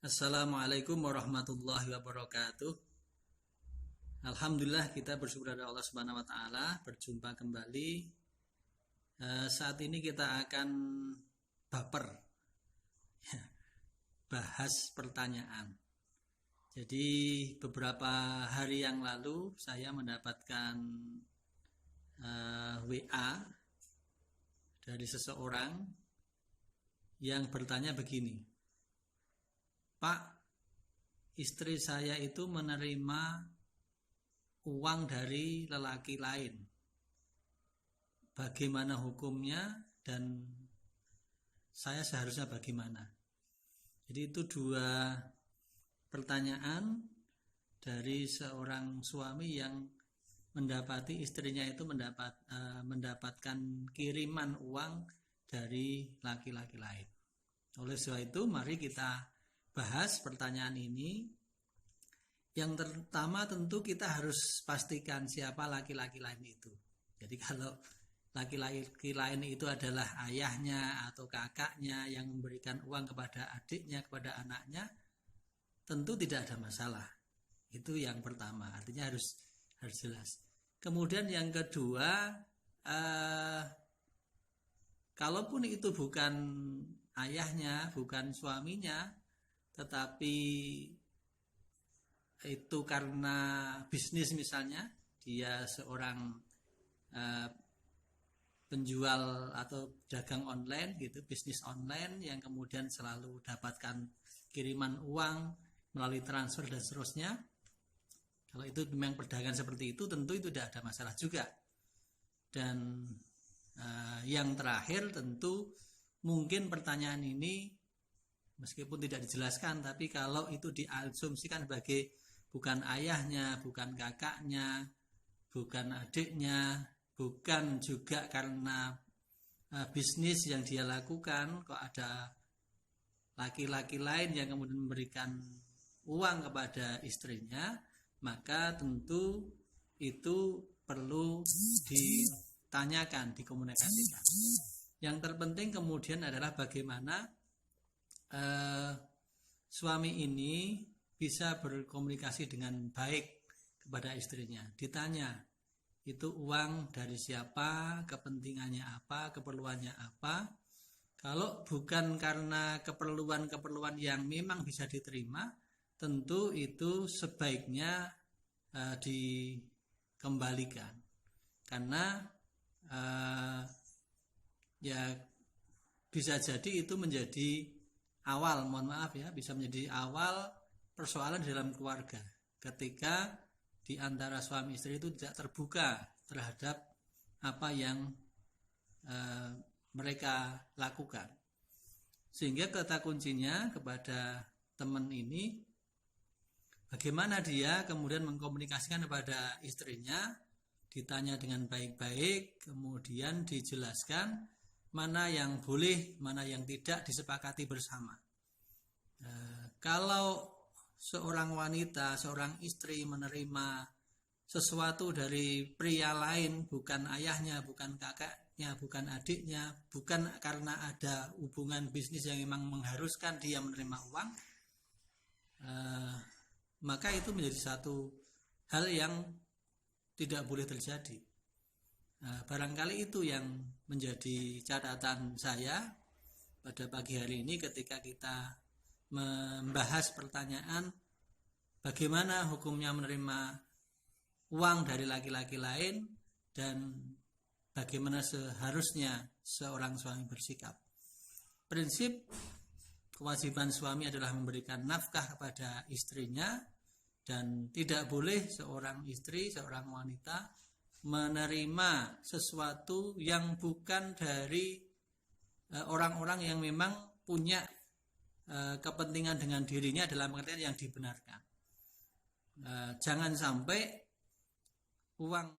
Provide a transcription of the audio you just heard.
Assalamualaikum warahmatullahi wabarakatuh. Alhamdulillah, kita bersyukur kepada Allah Subhanahu wa taala berjumpa kembali. Saat ini kita akan baper bahas pertanyaan. Jadi beberapa hari yang lalu saya mendapatkan WA dari seseorang yang bertanya begini: Pak, istri saya itu menerima uang dari lelaki lain. Bagaimana hukumnya dan saya seharusnya bagaimana? Jadi itu dua pertanyaan dari seorang suami yang mendapati istrinya itu mendapatkan kiriman uang dari laki-laki lain. Oleh sebab itu, mari kita bahas pertanyaan ini. Yang pertama, tentu kita harus pastikan siapa laki-laki lain itu. Jadi kalau laki-laki lain itu adalah ayahnya atau kakaknya yang memberikan uang kepada adiknya, kepada anaknya, tentu tidak ada masalah. Itu yang pertama, artinya harus jelas. Kemudian yang kedua, kalaupun itu bukan ayahnya, bukan suaminya, tetapi itu karena bisnis, misalnya dia seorang penjual atau dagang online gitu, bisnis online yang kemudian selalu dapatkan kiriman uang melalui transfer dan seterusnya. Kalau itu memang perdagangan seperti itu, tentu itu tidak ada masalah juga. Dan yang terakhir, tentu mungkin pertanyaan ini meskipun tidak dijelaskan, tapi kalau itu diasumsikan sebagai bukan ayahnya, bukan kakaknya, bukan adiknya, bukan juga karena bisnis yang dia lakukan, kok ada laki-laki lain yang kemudian memberikan uang kepada istrinya, maka tentu itu perlu ditanyakan, dikomunikasikan. Yang terpenting kemudian adalah bagaimana suami ini bisa berkomunikasi dengan baik kepada istrinya. Ditanya, itu uang dari siapa, kepentingannya apa, keperluannya apa. Kalau bukan karena keperluan-keperluan yang memang bisa diterima, tentu itu sebaiknya dikembalikan. Karena ya bisa jadi itu menjadi awal, bisa menjadi awal persoalan di dalam keluarga ketika di antara suami istri itu tidak terbuka terhadap apa yang mereka lakukan. Sehingga kata kuncinya kepada teman ini, bagaimana dia kemudian mengkomunikasikan kepada istrinya, ditanya dengan baik-baik, kemudian dijelaskan mana yang boleh, mana yang tidak, disepakati bersama. Kalau seorang wanita, seorang istri menerima sesuatu dari pria lain, bukan ayahnya, bukan kakaknya, bukan adiknya, bukan karena ada hubungan bisnis yang memang mengharuskan dia menerima uang, maka itu menjadi satu hal yang tidak boleh terjadi. Barangkali itu yang menjadi catatan saya pada pagi hari ini ketika kita membahas pertanyaan bagaimana hukumnya menerima uang dari laki-laki lain dan bagaimana seharusnya seorang suami bersikap. Prinsip kewajiban suami adalah memberikan nafkah kepada istrinya, dan tidak boleh seorang istri, seorang wanita menerima sesuatu yang bukan dari orang-orang yang memang punya kepentingan dengan dirinya dalam pengertian yang dibenarkan. Jangan sampai uang